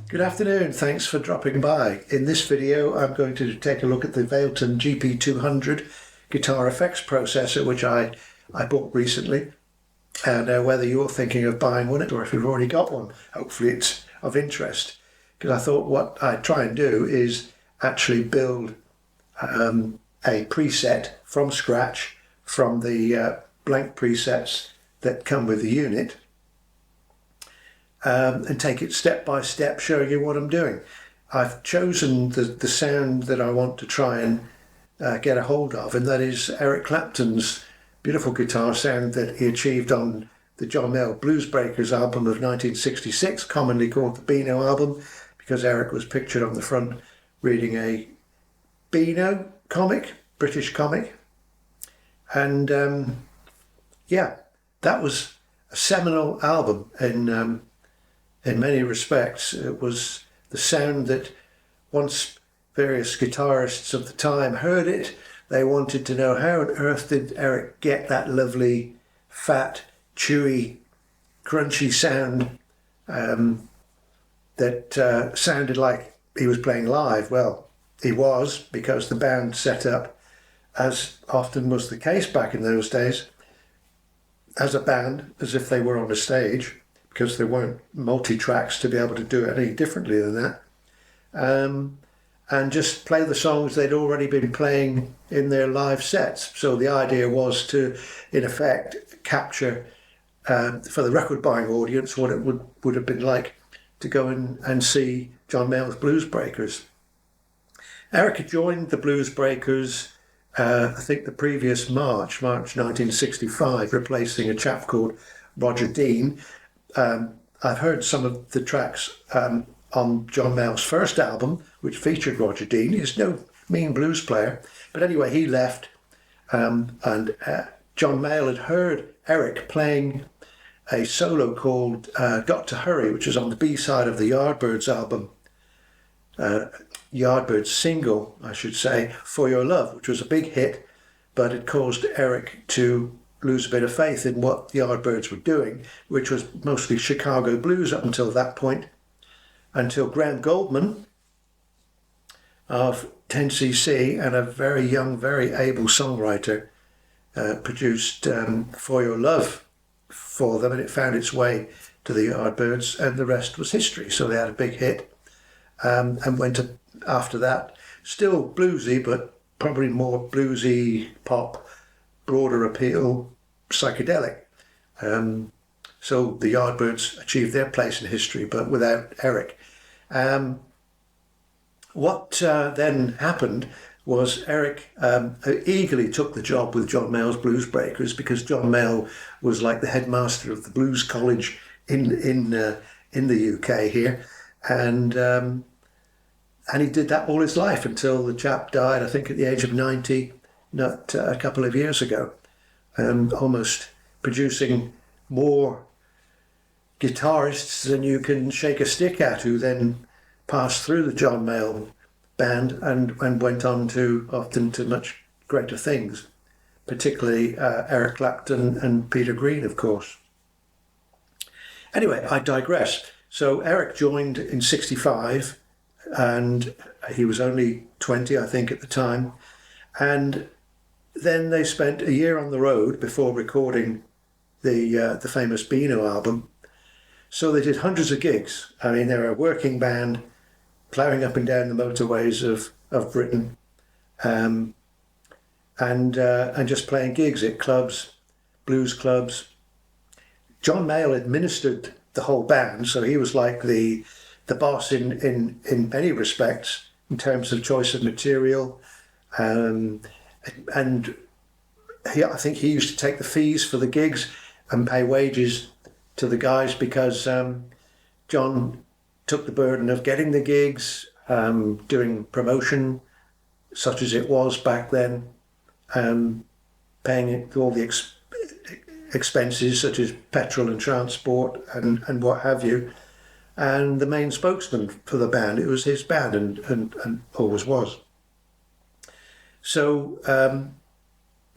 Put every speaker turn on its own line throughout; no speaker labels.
Good afternoon, thanks for dropping by. In this video I'm going to take a look at the Valeton GP-200 guitar effects processor, which I bought recently, and whether you're thinking of buying one or if you've already got one. Hopefully it's of interest, because I thought what I'd try and do is actually build a preset from scratch from the blank presets that come with the unit, and take it step by step, showing you what I'm doing. I've chosen the sound that I want to try and get a hold of, and that is Eric Clapton's beautiful guitar sound that he achieved on the John Mayall Blues Breakers album of 1966, commonly called the Beano album, because Eric was pictured on the front reading a Beano comic, British comic. And yeah, that was a seminal album in many respects. It was the sound that once various guitarists of the time heard it, they wanted to know how on earth did Eric get that lovely, fat, chewy, crunchy sound that sounded like he was playing live. Well, he was, because the band set up, as often was the case back in those days, as a band, as if they were on a stage, because there weren't multi-tracks to be able to do it any differently than that, and just play the songs they'd already been playing in their live sets. So the idea was to, in effect, capture for the record buying audience what it would have been like to go and see John Mayall's Blues Breakers. Eric had joined the Blues Breakers I think the previous March 1965, replacing a chap called Roger Dean. I've heard some of the tracks on John Mayall's first album, which featured Roger Dean. He's no mean blues player, but anyway, he left, and John Mayall had heard Eric playing a solo called Got to Hurry, which was on the B-side of the Yardbirds album, Yardbirds single, I should say, For Your Love, which was a big hit, but it caused Eric to lose a bit of faith in what the Yardbirds were doing, which was mostly Chicago blues up until that point, until Graham Goldman of 10cc and a very young, very able songwriter produced For Your Love for them, and it found its way to the Yardbirds, and the rest was history. So they had a big hit, and went after that, still bluesy, but probably more bluesy pop, broader appeal, psychedelic. So the Yardbirds achieved their place in history, but without Eric. What then happened was Eric eagerly took the job with John Mayall's Blues Breakers, because John Mayall was like the headmaster of the Blues College in the UK here, and he did that all his life until the chap died, I think at the age of 90, not a couple of years ago, almost producing more guitarists than you can shake a stick at, who then passed through the John Mayall band and went on to often to much greater things, particularly Eric Clapton and Peter Green, of course. Anyway, I digress. So Eric joined in 65, and he was only 20, I think, at the time. And then they spent a year on the road before recording the famous Beano album. So they did hundreds of gigs. I mean, they're a working band ploughing up and down the motorways of Britain, and just playing gigs at clubs, blues clubs. John Mayall administered the whole band, so he was like the boss in many respects in terms of choice of material, and I think he used to take the fees for the gigs and pay wages to the guys because John took the burden of getting the gigs, doing promotion, such as it was back then, paying all the expenses such as petrol and transport and what have you, and the main spokesman for the band. It was his band and always was. So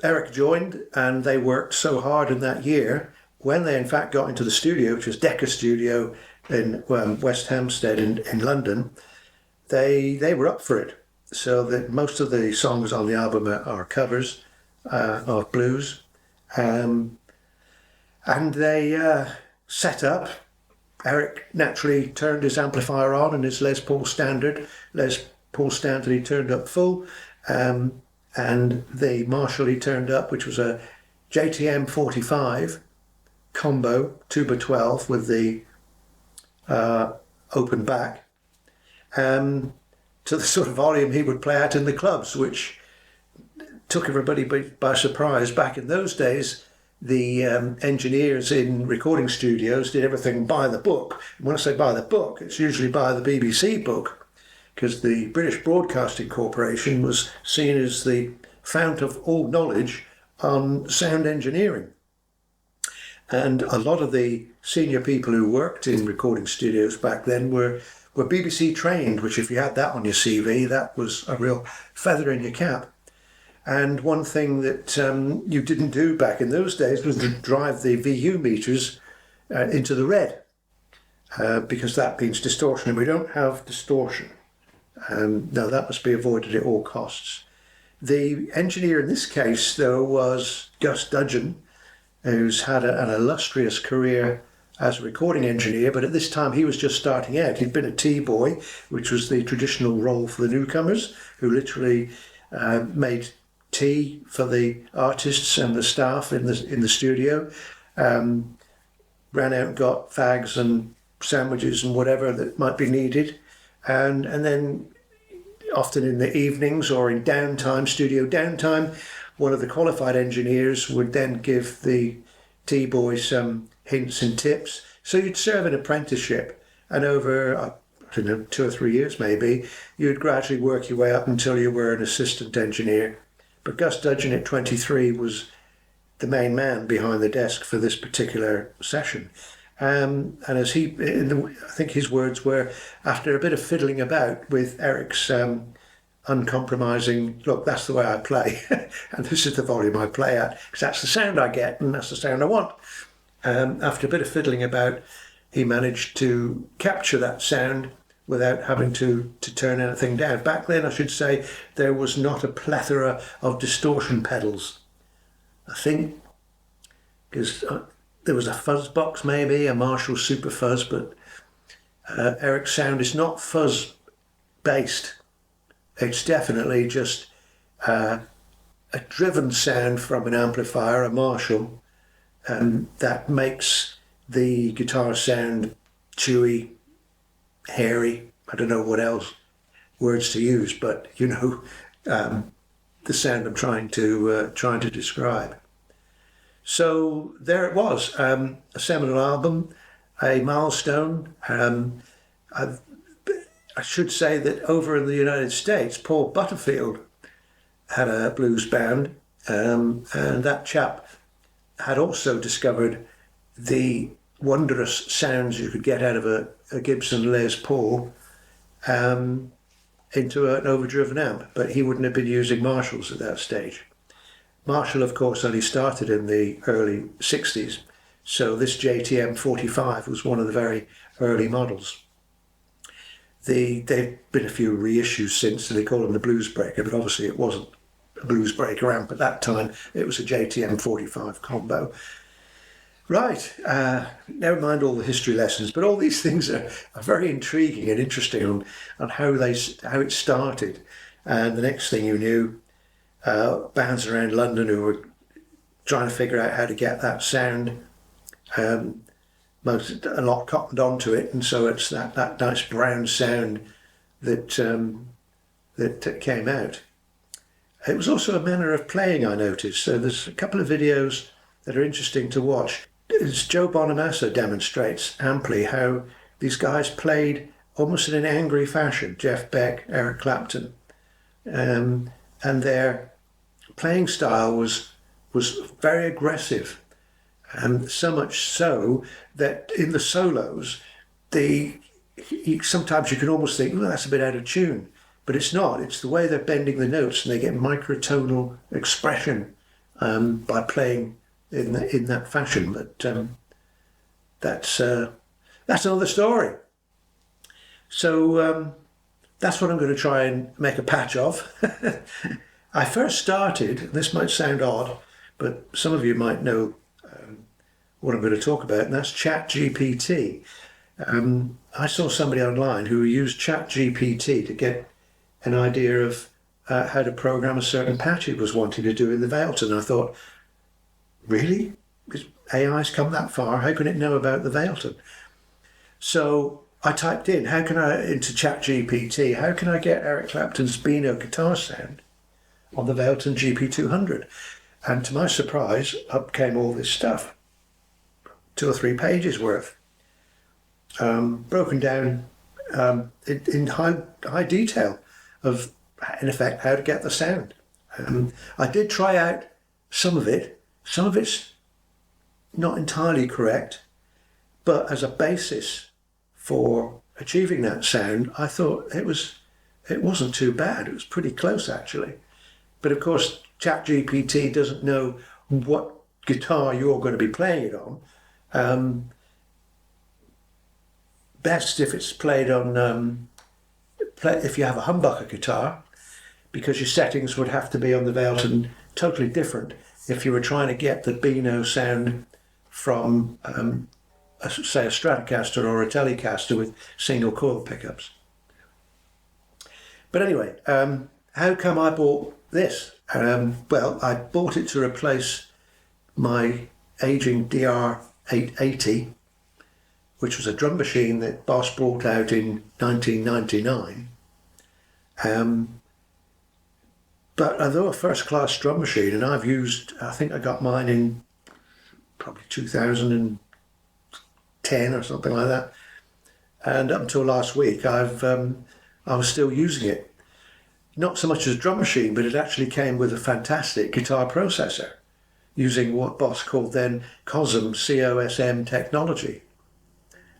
Eric joined, and they worked so hard in that year. When they in fact got into the studio, which was Decca Studio in West Hampstead in London, they were up for it. So that most of the songs on the album are covers of blues, and they set up. Eric naturally turned his amplifier on and his Les Paul Standard he turned up full, and the Marshall he turned up, which was a JTM 45 combo 2x12 with the open back, to the sort of volume he would play at in the clubs, which took everybody by surprise. Back in those days, the engineers in recording studios did everything by the book. And when I say by the book, it's usually by the BBC book, because the British Broadcasting Corporation was seen as the fount of all knowledge on sound engineering. And a lot of the senior people who worked in recording studios back then were BBC trained, which if you had that on your CV, that was a real feather in your cap. And one thing that you didn't do back in those days was to drive the VU meters into the red, because that means distortion, and we don't have distortion. No, that must be avoided at all costs. The engineer in this case, though, was Gus Dudgeon, who's had an illustrious career as a recording engineer, but at this time he was just starting out. He'd been a T-boy, which was the traditional role for the newcomers, who literally made tea for the artists and the staff in the studio, ran out and got fags and sandwiches and whatever that might be needed, and then often in the evenings or in downtime, studio downtime, one of the qualified engineers would then give the T-boy some hints and tips. So you'd serve an apprenticeship, and over, I don't know, 2 or 3 years maybe, you'd gradually work your way up until you were an assistant engineer. But Gus Dudgeon at 23 was the main man behind the desk for this particular session. And as I think his words were, after a bit of fiddling about with Eric's uncompromising, look, that's the way I play, and this is the volume I play at, because that's the sound I get and that's the sound I want. After a bit of fiddling about, he managed to capture that sound without having to turn anything down. Back then, I should say, there was not a plethora of distortion pedals. I think, because there was a fuzz box maybe, a Marshall Super Fuzz, but Eric's sound is not fuzz based. It's definitely just a driven sound from an amplifier, a Marshall, and that makes the guitar sound chewy, hairy. I don't know what else words to use, but you know the sound I'm trying to describe. So there it was, a seminal album, a milestone. I should say that over in the United States, Paul Butterfield had a blues band, and that chap had also discovered the wondrous sounds you could get out of a Gibson Les Paul into an overdriven amp, but he wouldn't have been using Marshalls at that stage. Marshall, of course, only started in the early 60s, so this JTM 45 was one of the very early models. There've been a few reissues since, so they call them the Blues Breaker, but obviously it wasn't a Blues Breaker amp at that time. It was a JTM 45 combo. Right, never mind all the history lessons, but all these things are very intriguing and interesting on how it started. And the next thing you knew, bands around London who were trying to figure out how to get that sound, a lot cottoned onto it, and so it's that nice brown sound that came out. It was also a manner of playing, I noticed. So there's a couple of videos that are interesting to watch. As Joe Bonamassa demonstrates amply how these guys played almost in an angry fashion, Jeff Beck, Eric Clapton, and their playing style was very aggressive, and so much so that in the solos, sometimes you can almost think, well, that's a bit out of tune, but it's not. It's the way they're bending the notes, and they get microtonal expression by playing in that fashion. But that's another story. So that's what I'm going to try and make a patch of. I first started, this might sound odd, but some of you might know what I'm going to talk about, and that's ChatGPT. I saw somebody online who used ChatGPT to get an idea of how to program a certain patch he was wanting to do in the Valeton. I thought, really? AI's come that far? How can it know about the Valeton? So I typed in, into ChatGPT, how can I get Eric Clapton's Beano guitar sound on the Valeton GP-200? And to my surprise, up came all this stuff, 2 or 3 pages worth, broken down in high detail of, in effect, how to get the sound. I did try out some of it. Some of it's not entirely correct, but as a basis for achieving that sound, I thought it wasn't too bad. It was pretty close, actually. But of course, ChatGPT doesn't know what guitar you're going to be playing it on. Best if it's played on, if you have a humbucker guitar, because your settings would have to be on the Valeton totally different if you were trying to get the Beano sound from, say, a Stratocaster or a Telecaster with single coil pickups. But anyway, how come I bought this? Well, I bought it to replace my aging DR880, which was a drum machine that Boss brought out in 1999. But although a first-class drum machine, and I think I got mine in probably 2010 or something like that, and up until last week, I was still using it. Not so much as a drum machine, but it actually came with a fantastic guitar processor, using what Boss called then COSM, C-O-S-M technology.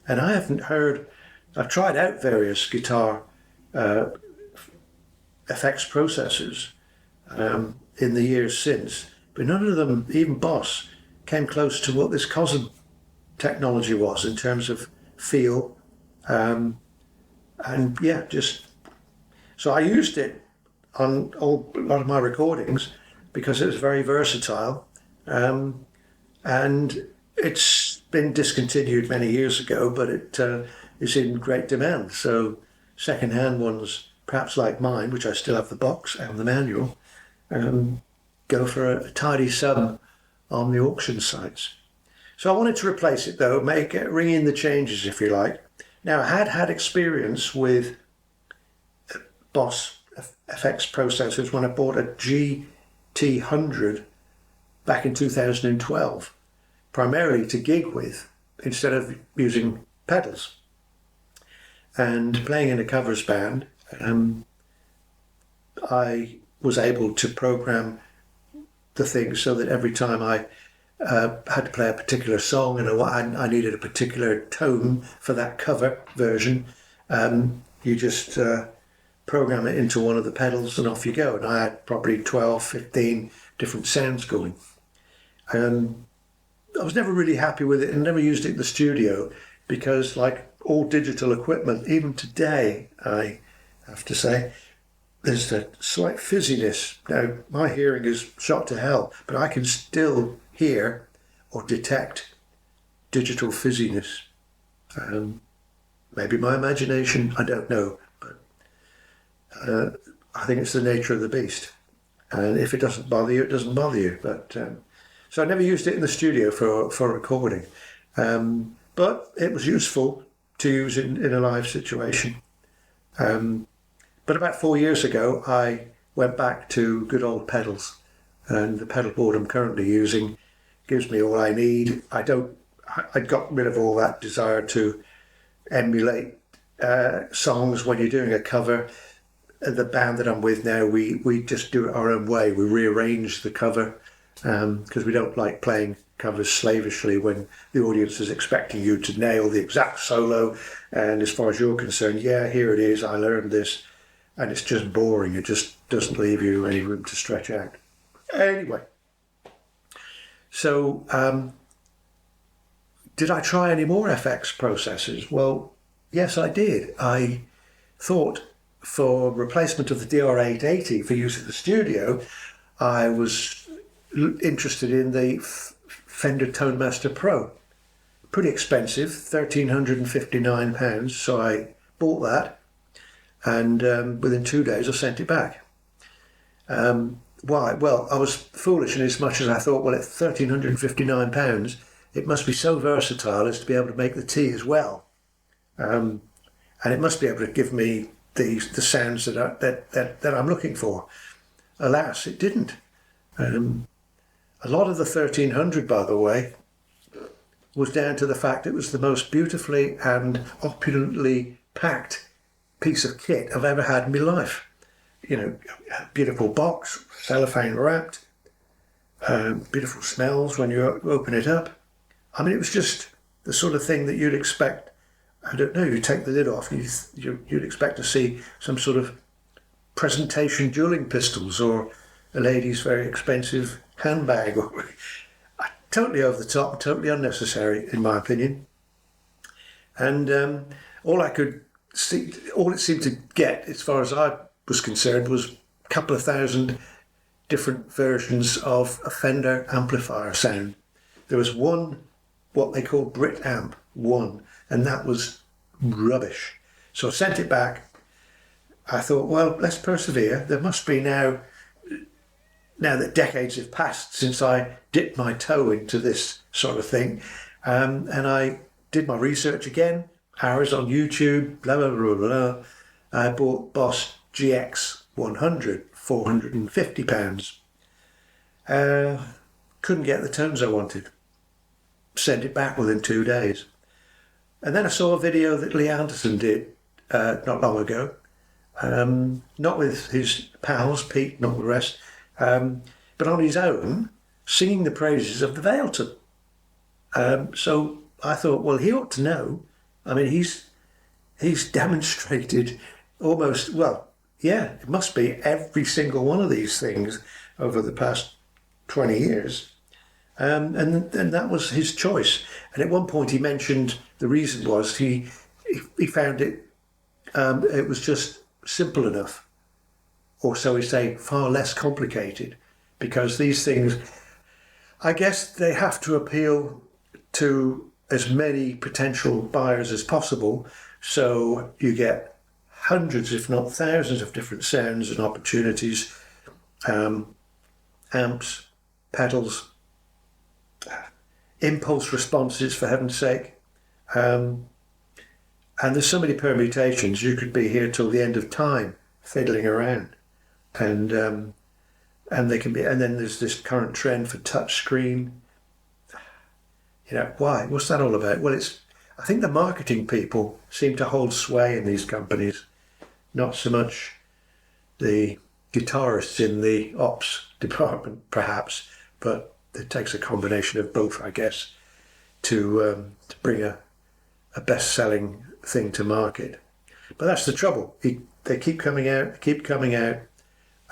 And I've tried out various guitar effects processors in the years since, but none of them, even Boss, came close to what this COSM technology was in terms of feel. So I used it on a lot of my recordings because it was very versatile, and it's been discontinued many years ago, but it is in great demand. So second-hand ones, perhaps like mine, which I still have the box and the manual, go for a tidy sum on the auction sites. So I wanted to replace it though, ring in the changes if you like. Now I had experience with Boss FX processors when I bought a GP-200 back in 2012, primarily to gig with instead of using pedals. And playing in a covers band, I was able to program the thing so that every time I had to play a particular song and I needed a particular tone for that cover version, you just program it into one of the pedals and off you go. And I had probably 12, 15 different sounds going. I was never really happy with it and never used it in the studio because, like all digital equipment, even today, I have to say, there's a slight fizziness. Now, my hearing is shot to hell, but I can still hear or detect digital fizziness. Maybe my imagination, I don't know, but I think it's the nature of the beast. And if it doesn't bother you, it doesn't bother you. But so I never used it in the studio for recording. But it was useful to use in a live situation. But about 4 years ago, I went back to good old pedals, and the pedal board I'm currently using gives me all I need. I got rid of all that desire to emulate songs when you're doing a cover. The band that I'm with now, we just do it our own way. We rearrange the cover because we don't like playing covers slavishly when the audience is expecting you to nail the exact solo. And as far as you're concerned, yeah, here it is, I learned this. And it's just boring. It just doesn't leave you any room to stretch out. Anyway, so did I try any more FX processors? Well, yes, I did. I thought for replacement of the DR880 for use at the studio, I was interested in the Fender Tonemaster Pro. Pretty expensive, £1,359. So I bought that, and within 2 days I sent it back. Why? Well, I was foolish in as much as I thought, well, at £1,359, it must be so versatile as to be able to make the T as well. And it must be able to give me the sounds that I'm looking for. Alas, it didn't. A lot of the 1300, by the way, was down to the fact it was the most beautifully and opulently packed piece of kit I've ever had in my life. You know, beautiful box, cellophane wrapped, beautiful smells when you open it up. I mean, it was just the sort of thing that you'd expect. I don't know, you take the lid off, you'd expect to see some sort of presentation dueling pistols or a lady's very expensive handbag. Totally over the top, totally unnecessary, in my opinion. And all it seemed to get, as far as I was concerned, was a couple of thousand different versions of a Fender amplifier sound. There was one, what they call Brit Amp 1, and that was rubbish. So I sent it back. I thought, well, let's persevere. There must be now that decades have passed since I dipped my toe into this sort of thing. And I did my research again, hours on YouTube, blah, blah, blah, blah. I bought Boss GX 100, £450. Couldn't get the tones I wanted. Sent it back within 2 days. And then I saw a video that Lee Anderson did not long ago. Not with his pals, Pete, not the rest, but on his own, singing the praises of the Valeton. So I thought, well, he ought to know. I mean, he's demonstrated almost, well, yeah, it must be every single one of these things over the past 20 years. And that was his choice. And at one point he mentioned the reason was he found it was just simple enough, or so we say, far less complicated, because these things, I guess they have to appeal to as many potential buyers as possible, so you get hundreds if not thousands of different sounds and opportunities, amps, pedals, impulse responses, for heaven's sake, and there's so many permutations. You could be here till the end of time fiddling around, and they can be. And then there's this current trend for touch screen. You know, why? What's that all about? Well, I think the marketing people seem to hold sway in these companies, not so much the guitarists in the ops department, perhaps, but it takes a combination of both, I guess, to bring a best-selling thing to market. But that's the trouble. They keep coming out,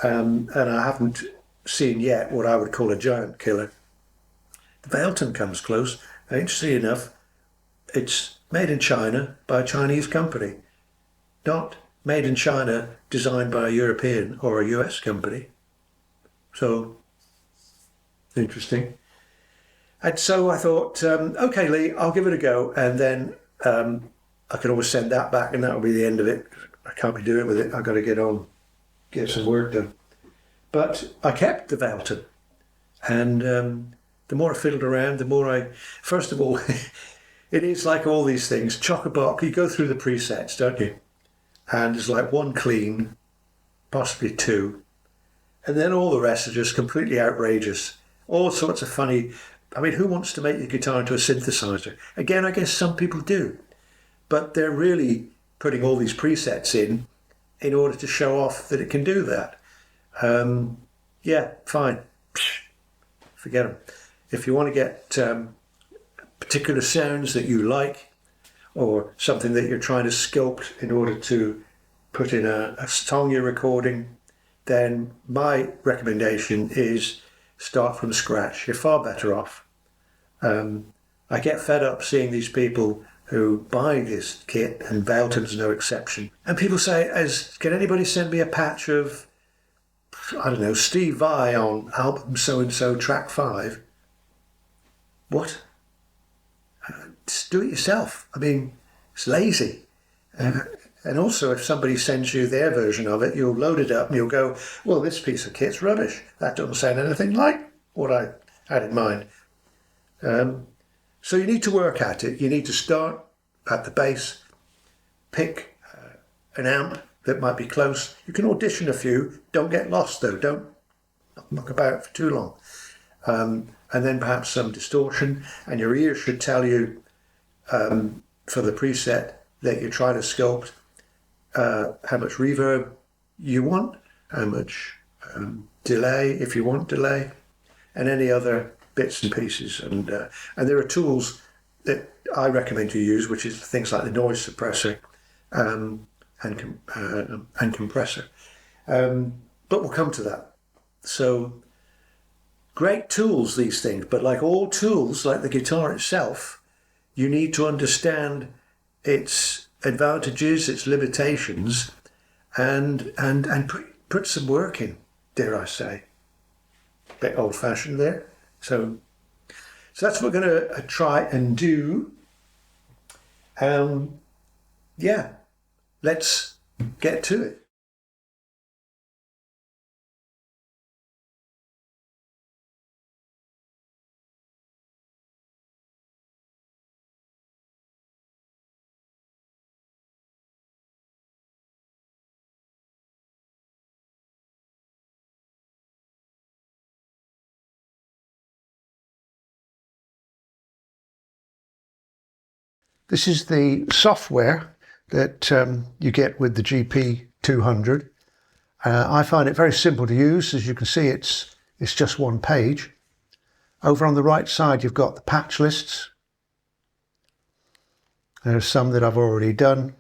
and I haven't seen yet what I would call a giant killer. The Valeton comes close. Interestingly enough, it's made in China by a Chinese company, not made in China, designed by a European or a US company. So, interesting. And so I thought, okay, Lee, I'll give it a go, and then I can always send that back, and that'll be the end of it. I can't be doing with it. I've got to get some work done. But I kept the Valeton, and the more I fiddled around, the more first of all, it is like all these things, chock-a-block. You go through the presets, don't you? And there's like one clean, possibly two, And then all the rest are just completely outrageous. All sorts of funny. I mean, who wants to make your guitar into a synthesizer? Again, I guess some people do. But they're really putting all these presets in order to show off that it can do that. Yeah, fine. Forget them. If you want to get particular sounds that you like, or something that you're trying to sculpt in order to put in a song you're recording, then my recommendation is start from scratch. You're far better off. I get fed up seeing these people who buy this kit, and Valeton's no exception. And people say, can anybody send me a patch of, I don't know, Steve Vai on album so-and-so track 5? What? Just do it yourself. I mean, it's lazy. And also, if somebody sends you their version of it, you'll load it up and you'll go, well, this piece of kit's rubbish. That doesn't sound anything like what I had in mind. So you need to work at it. You need to start at the base, pick an amp that might be close. You can audition a few. Don't get lost, though. Don't muck about for too long. And then perhaps some distortion, and your ear should tell you for the preset that you're trying to sculpt how much reverb you want, how much delay, if you want delay, and any other bits and pieces. And there are tools that I recommend you use, which is things like the noise suppressor and compressor. But we'll come to that. So great tools, these things, but like all tools, like the guitar itself, you need to understand its advantages, its limitations, and put some work in, dare I say. Bit old-fashioned there. So that's what we're going to try and do. Yeah, let's get to it. This is the software that you get with the GP-200. I find it very simple to use. As you can see, it's just one page. Over on the right side, you've got the patch lists. There's some that I've already done.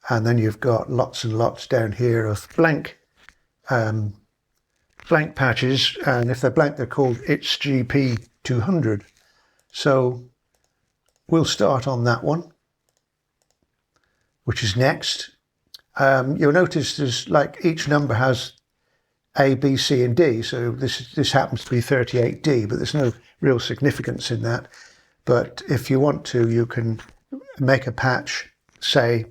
And then you've got lots and lots down here of blank patches. And if they're blank, they're called It's GP-200. So we'll start on that one, which is next. You'll notice there's like each number has A, B, C, and D. So this happens to be 38D, but there's no real significance in that. But if you want to, you can make a patch, say,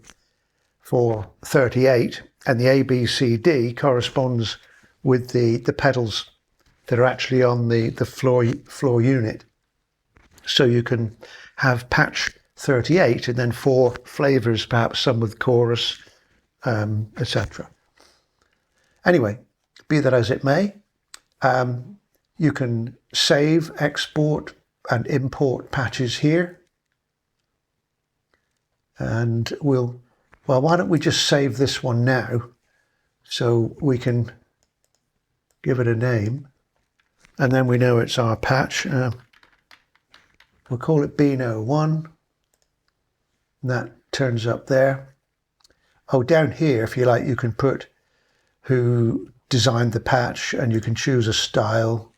for 38, and the A, B, C, D corresponds with the pedals that are actually on the floor unit. So you can have patch 38 and then 4 flavors, perhaps some with chorus, etc. Anyway, be that as it may, you can save, export, and import patches here. And well, why don't we just save this one now so we can give it a name, and then we know it's our patch. We'll call it Beano 1. And that turns up there. Oh, down here, if you like, you can put who designed the patch, and you can choose a style.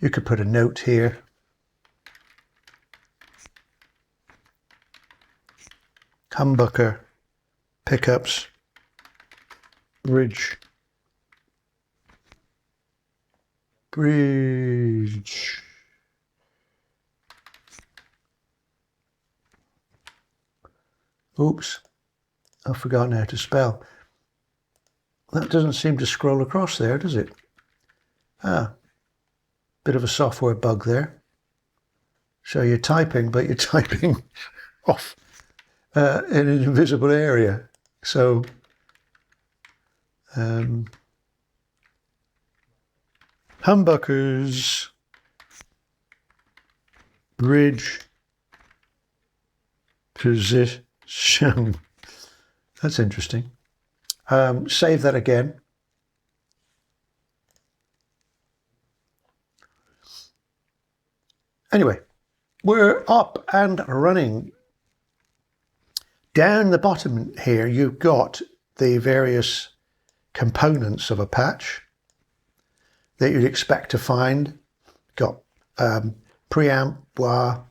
You could put a note here. Humbucker, pickups, bridge. Oops, I've forgotten how to spell. That doesn't seem to scroll across there, does it? Bit of a software bug there. So you're typing, but you're typing off in an invisible area. So Humbuckers, bridge position. That's interesting. Save that again. Anyway, we're up and running. Down the bottom here, you've got the various components of a patch that you'd expect to find. Got preamp, wah,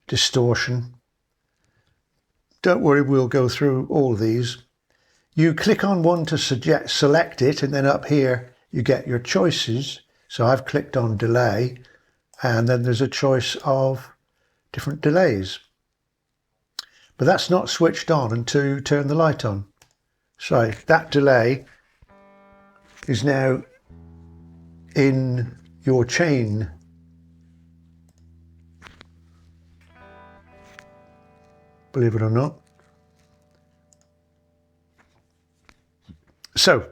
distortion. Don't worry, we'll go through all these. You click on one to select it, and then up here you get your choices. So I've clicked on delay, and then there's a choice of different delays. But that's not switched on until you turn the light on. So that delay is now in your chain. Believe it or not. So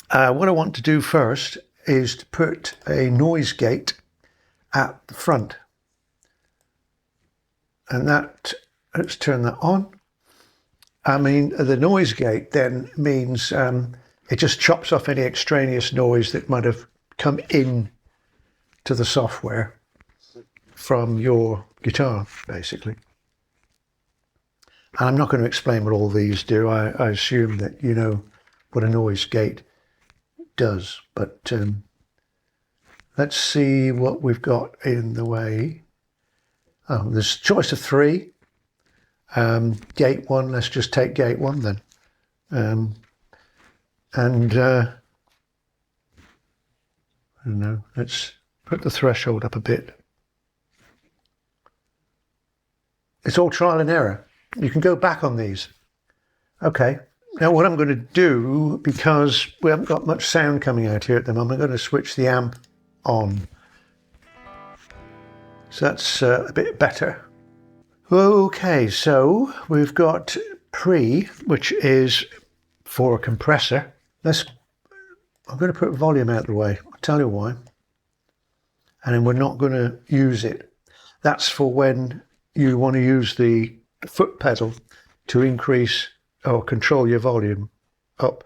what I want to do first is to put a noise gate at the front. And that, let's turn that on. I mean, the noise gate then means it just chops off any extraneous noise that might have come in to the software from your guitar, basically. And I'm not going to explain what all these do. I assume that you know what a noise gate does. But let's see what we've got in the way. Oh, there's a choice of 3. Gate 1, let's just take gate 1 then. I don't know, let's put the threshold up a bit. It's all trial and error. You can go back on these. Okay, now what I'm going to do, because we haven't got much sound coming out here at the moment, I'm going to switch the amp on. So that's a bit better. Okay, so we've got pre, which is for a compressor. I'm going to put volume out of the way. I'll tell you why. And then we're not going to use it. That's for when you want to use the foot pedal to increase or control your volume up,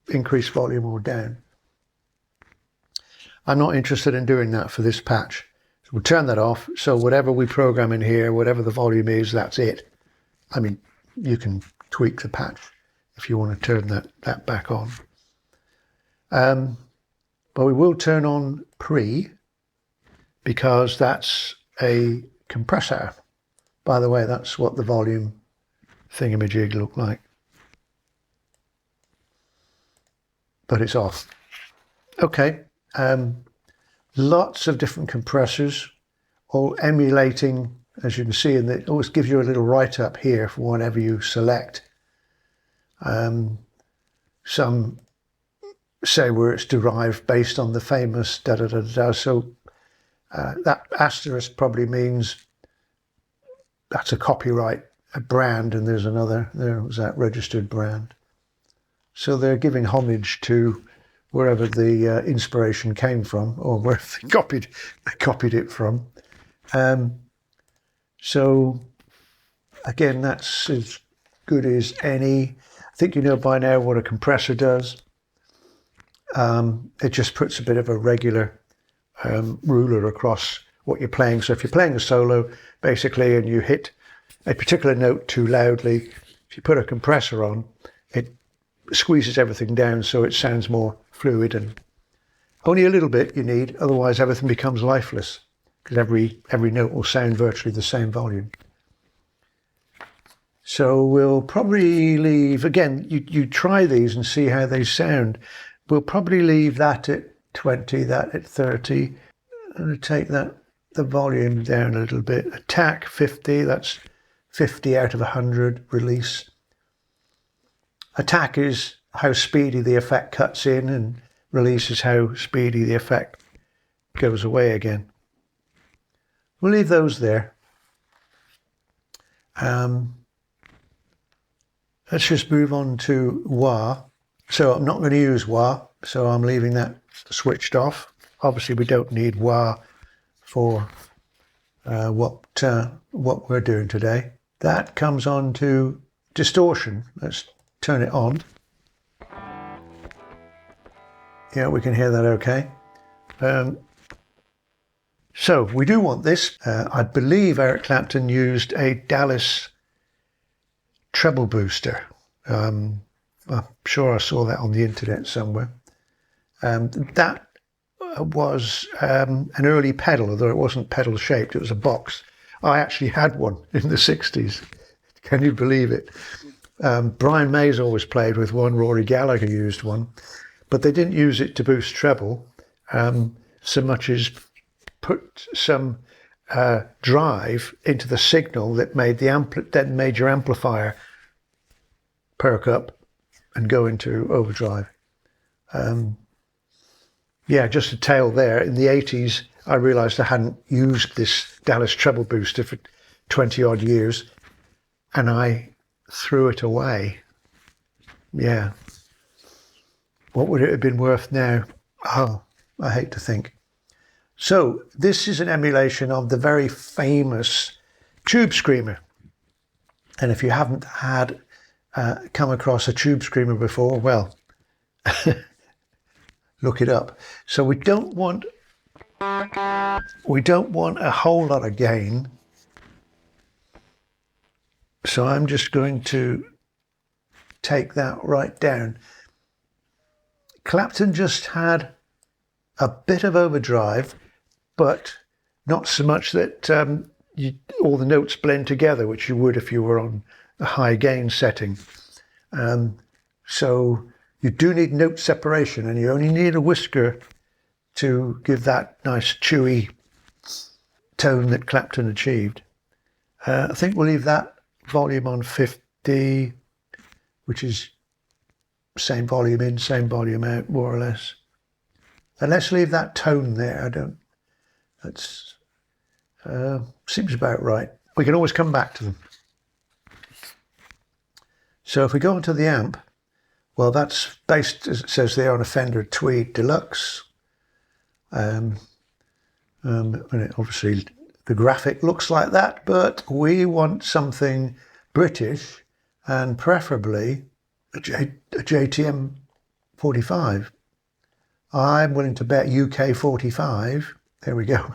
increase volume or down. I'm not interested in doing that for this patch. So we'll turn that off. So whatever we program in here, whatever the volume is, that's it. I mean, you can tweak the patch if you want to turn that back on. But we will turn on pre, because that's a compressor. By the way, that's what the volume thingamajig looked like. But it's off. Okay. Lots of different compressors, all emulating, as you can see, and it always gives you a little write-up here for whatever you select. Some say where it's derived based on the famous da-da-da-da. So that asterisk probably means that's a copyright, a brand, and there's another, there was that registered brand. So they're giving homage to wherever the inspiration came from, or where they copied it from. So again, that's as good as any. I think you know by now what a compressor does. It just puts a bit of a regular ruler across what you're playing. So if you're playing a solo, basically, and you hit a particular note too loudly, if you put a compressor on, it squeezes everything down so it sounds more fluid, and only a little bit you need, otherwise everything becomes lifeless, because every note will sound virtually the same volume. So we'll probably leave, again, you try these and see how they sound. We'll probably leave that at 20, that at 30. I'm going to take the volume down a little bit. Attack 50, that's 50 out of 100, release. Attack is how speedy the effect cuts in, and release is how speedy the effect goes away again. We'll leave those there. Let's just move on to wah. So I'm not going to use wah, so I'm leaving that switched off. Obviously we don't need wah for what we're doing today. That comes on to distortion. Let's turn it on. Yeah, we can hear that okay. So we do want this. I believe Eric Clapton used a Dallas treble booster. I'm sure I saw that on the internet somewhere. That was an early pedal, although it wasn't pedal shaped, it was a box. I actually had one in the 60s. Can you believe it? Brian May's always played with one, Rory Gallagher used one, but they didn't use it to boost treble so much as put some drive into the signal that made then made your amplifier perk up and go into overdrive. Yeah, just a tale there. In the 80s, I realised I hadn't used this Dallas treble booster for 20 odd years, and I threw it away. Yeah. What would it have been worth now? Oh, I hate to think. So this is an emulation of the very famous Tube Screamer. And if you haven't had come across a Tube Screamer before, well, look it up. So we don't want a whole lot of gain. So I'm just going to take that right down. Clapton just had a bit of overdrive, but not so much that all the notes blend together, which you would if you were on a high gain setting. So you do need note separation, and you only need a whisker to give that nice chewy tone that Clapton achieved. I think we'll leave that volume on 50, which is same volume in, same volume out, more or less. And let's leave that tone there. That's seems about right. We can always come back to them. So if we go into the amp, well, that's based, as it says there, on a Fender Tweed Deluxe. And obviously the graphic looks like that, but we want something British and preferably a JTM 45. I'm willing to bet UK 45. There we go.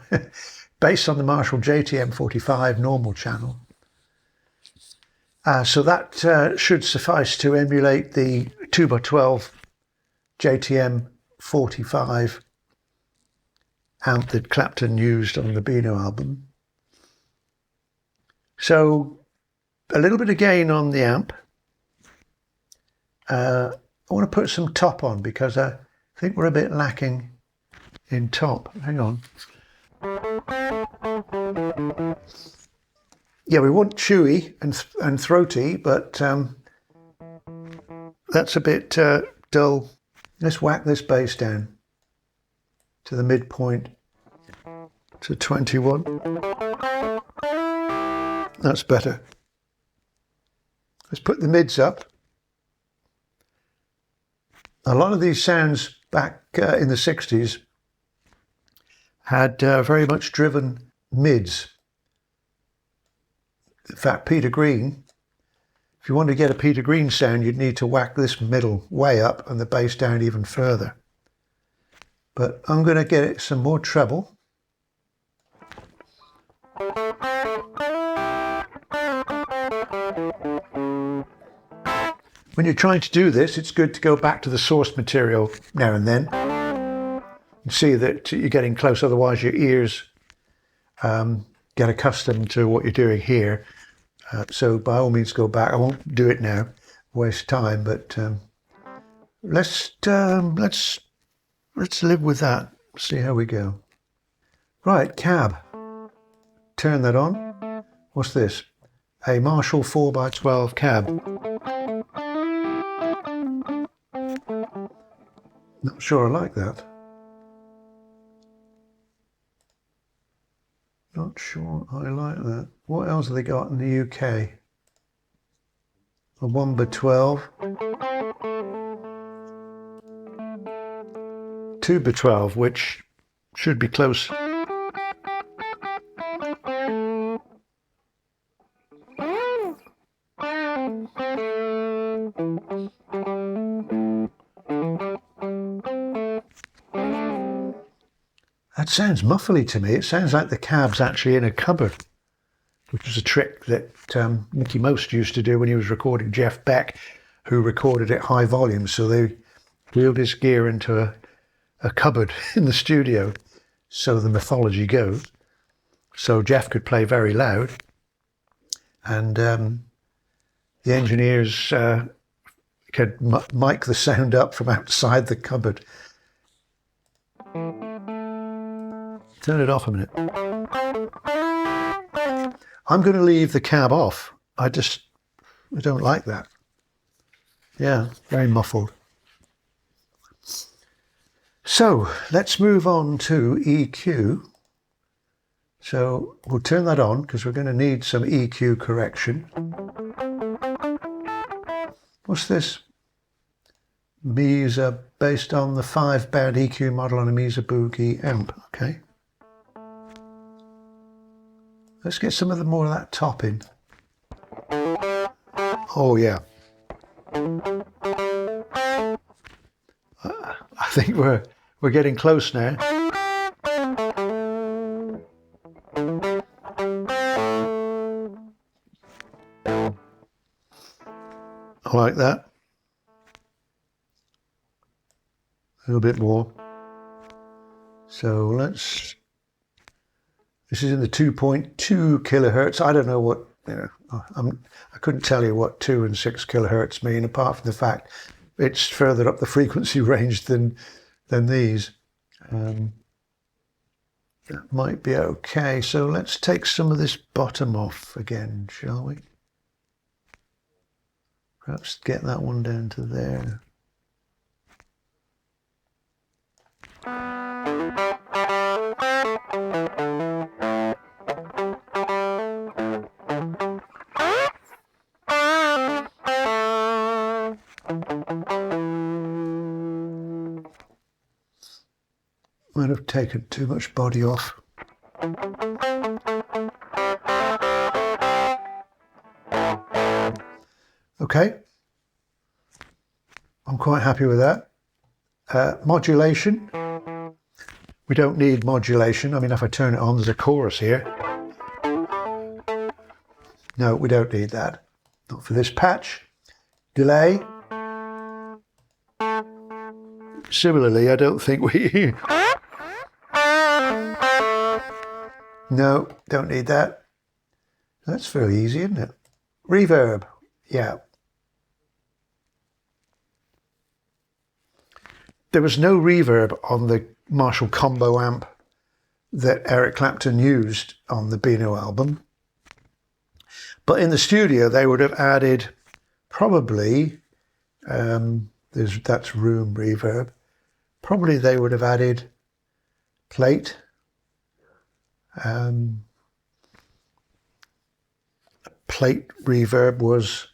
Based on the Marshall JTM 45 normal channel. So that should suffice to emulate the 2x12 JTM 45 amp that Clapton used on the Beano album. So a little bit of gain on the amp. I want to put some top on because I think we're a bit lacking in top. Hang on. Yeah, we want chewy and throaty, but that's a bit dull. Let's whack this bass down to the midpoint to 21. That's better. Let's put the mids up. A lot of these sounds back in the 60s had very much driven mids. In fact, Peter Green, if you want to get a Peter Green sound, you'd need to whack this middle way up and the bass down even further. But I'm going to get it some more treble. When you're trying to do this, it's good to go back to the source material now and then and see that you're getting close, otherwise your ears get accustomed to what you're doing here. So by all means go back. I won't do it now, waste time, but let's live with that. See how we go. Right, cab. Turn that on. What's this? A Marshall 4x12 cab. Not sure I like that. Not sure I like that. What else have they got in the UK? A 1x12. tuba 12, which should be close. That sounds muffly to me. It sounds like the cab's actually in a cupboard, which was a trick that Mickey Most used to do when he was recording Jeff Beck, who recorded at high volume. So they wheeled his gear into a cupboard in the studio, so the mythology goes. So Jeff could play very loud, and the engineers could mic the sound up from outside the cupboard. Turn it off a minute. I'm going to leave the cab off. I don't like that. Yeah, very muffled. So let's move on to EQ. So we'll turn that on because we're going to need some EQ correction. What's this? Mesa, based on the 5-band EQ model on a Mesa Boogie amp. Okay. Let's get some of the more of that top in. Oh yeah. I think we're getting close now. I like that. A little bit more. So let's. This is in the 2.2 kilohertz. I don't know what, I couldn't tell you what 2 and 6 kilohertz mean, apart from the fact it's further up the frequency range than these. That might be okay. So let's take some of this bottom off again, shall we? Perhaps get that one down to there. Might have taken too much body off. Okay, I'm quite happy with that. Modulation. We don't need modulation. I mean, if I turn it on, there's a chorus here. No, we don't need that. Not for this patch. Delay. Similarly, I don't think we... No, don't need that. That's fairly easy, isn't it? Reverb. Yeah. There was no reverb on the Marshall combo amp that Eric Clapton used on the Beano album. But in the studio, they would have added probably, that's room reverb, probably they would have added plate, plate reverb was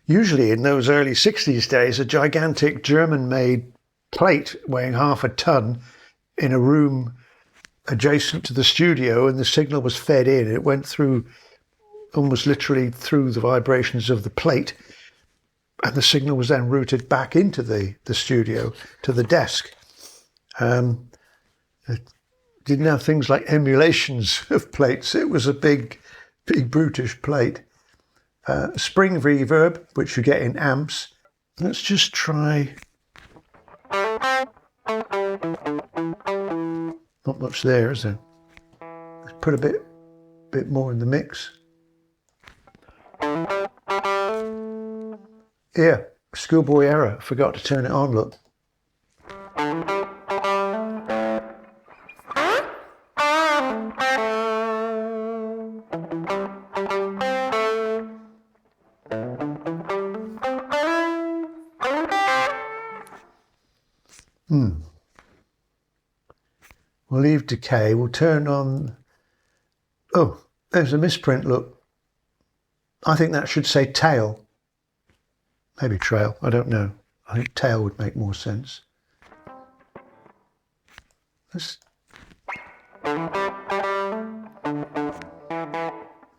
usually in those early 60s days a gigantic German-made plate weighing half a ton in a room adjacent to the studio, and the signal was fed in. It went through, almost literally through the vibrations of the plate, and the signal was then routed back into the studio to the desk. It didn't have things like emulations of plates. It was a big brutish plate. Spring reverb, which you get in amps. Let's just try. Not much there, is there? Let's put a bit more in the mix. Yeah, schoolboy error. Forgot to turn it on, look. We'll leave decay. We'll turn on... Oh, there's a misprint, look. I think that should say tail. Maybe trail, I don't know. I think tail would make more sense. Let's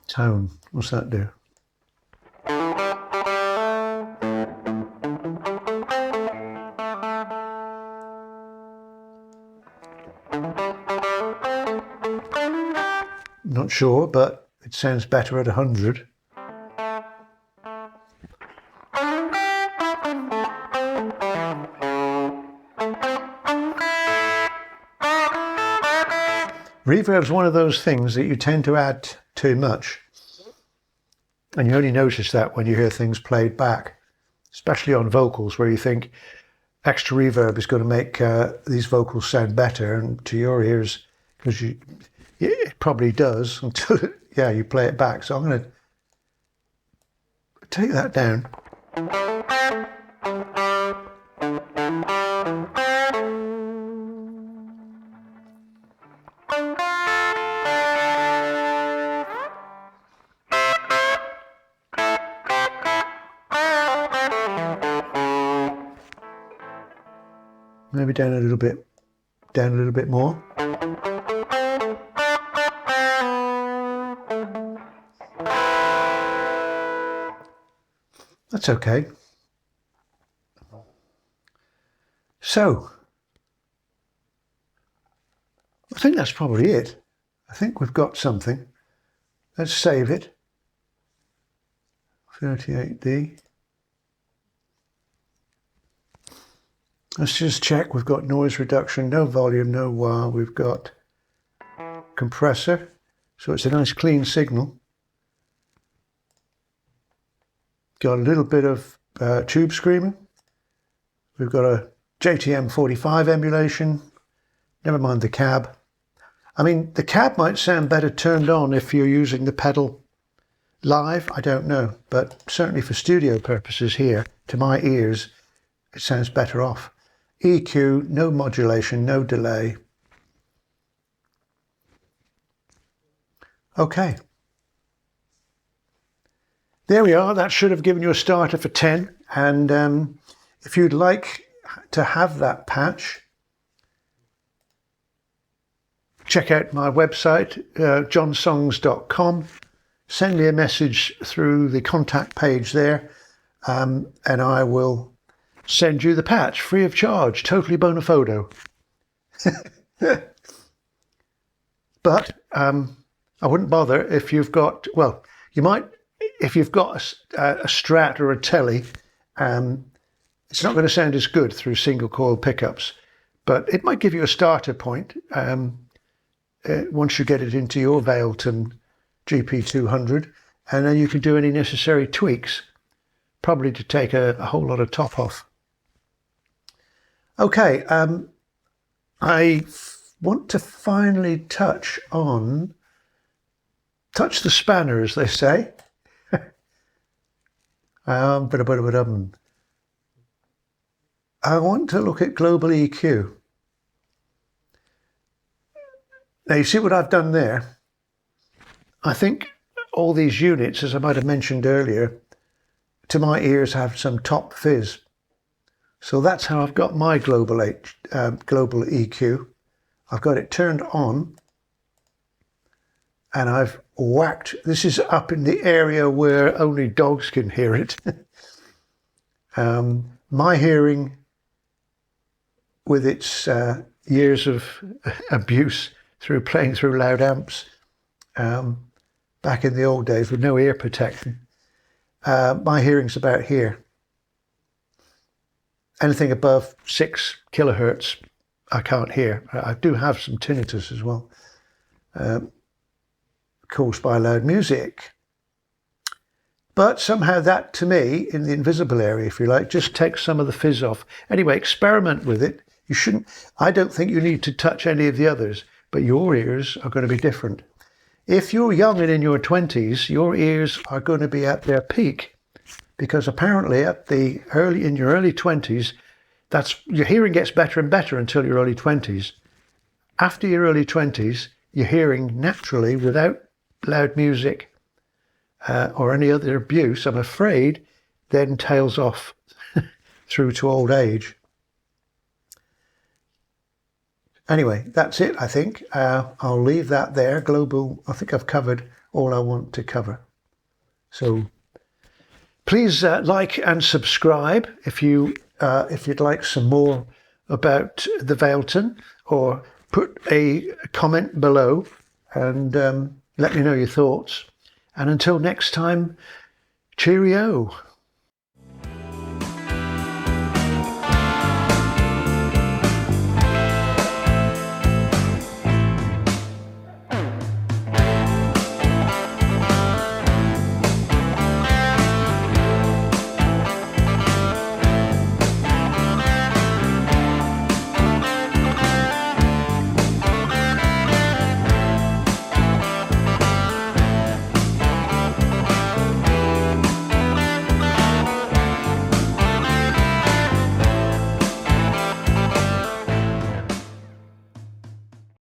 tone. What's that do? Not sure, but it sounds better at 100. Reverb's one of those things that you tend to add too much. And you only notice that when you hear things played back, especially on vocals where you think extra reverb is going to make these vocals sound better, and to your ears, because it probably does until you play it back. So I'm going to take that down. Maybe down a little bit more. That's okay. So, I think that's probably it. I think we've got something. Let's save it. 38D. Let's just check. We've got noise reduction, no volume, no wah. We've got compressor. So it's a nice clean signal. Got a little bit of tube screaming. We've got a JTM 45 emulation. Never mind the cab. I mean, the cab might sound better turned on if you're using the pedal live. I don't know. But certainly for studio purposes here, to my ears, it sounds better off. EQ, no modulation, no delay. Okay. There we are. That should have given you a starter for 10. And if you'd like to have that patch, check out my website, johnsongs.com. Send me a message through the contact page there, and I will send you the patch free of charge, totally bona fide. But I wouldn't bother if you've got, well, you might, if you've got a Strat or a Telly, it's not going to sound as good through single coil pickups, but it might give you a starter point once you get it into your Valeton GP-200, and then you can do any necessary tweaks, probably to take a whole lot of top off. Okay, I want to finally touch the spanner, as they say. I want to look at global EQ. Now you see what I've done there? I think all these units, as I might have mentioned earlier, to my ears have some top fizz. So that's how I've got my global EQ. I've got it turned on and I've whacked. This is up in the area where only dogs can hear it. My hearing, with its years of abuse through playing through loud amps, back in the old days with no ear protection, my hearing's about here. Anything above 6 kilohertz, I can't hear. I do have some tinnitus as well, caused by loud music. But somehow that, to me, in the invisible area, if you like, just takes some of the fizz off. Anyway, experiment with it. You shouldn't, I don't think you need to touch any of the others, but your ears are going to be different. If you're young and in your 20s, your ears are going to be at their peak, because apparently in your early 20s, your hearing gets better and better until your early 20s. After your early 20s, your hearing naturally, without loud music or any other abuse, I'm afraid, then tails off through to old age. Anyway, that's it, I think. I'll leave that there. Global, I think I've covered all I want to cover. So please like and subscribe if you'd like some more about the Valeton, or put a comment below and let me know your thoughts. And until next time, cheerio.